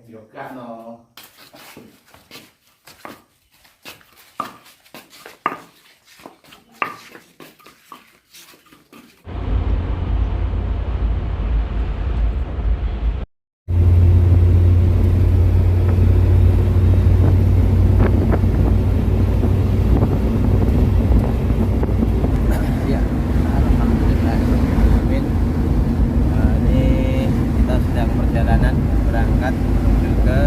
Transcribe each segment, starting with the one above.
Yoga no. Berangkat menuju ke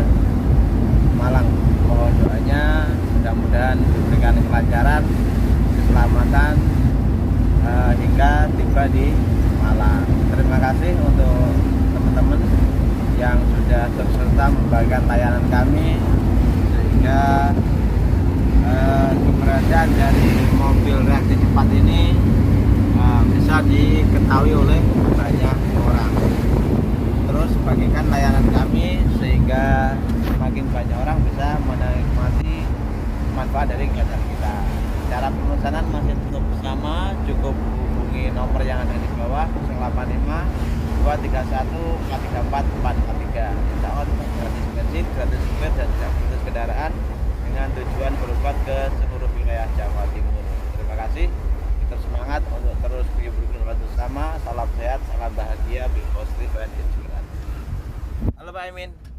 Malang. Mohon doanya mudah-mudahan diberikan kelancaran, keselamatan hingga tiba di Malang. Terima kasih untuk teman-teman yang sudah terserta membagikan layanan kami, sehingga keberadaan dari mobil reaksi cepat ini bisa diketahui oleh banyak orang. Terus bagikan layanan kami sehingga semakin banyak orang bisa menikmati manfaat dari kegiatan kita. Cara pemesanan masih tetap sama, cukup hubungi nomor yang ada di bawah 085 231 434 443. Insya Allah gratis bensin, gratis supir dan gratis kendaraan dengan tujuan berobat ke seluruh wilayah Jawa Timur. Terima kasih. Kita semangat untuk terus berkumpul bersama. Salam sehat, salam bahagia, bil positif dan inspiran. Halo Pak Amin.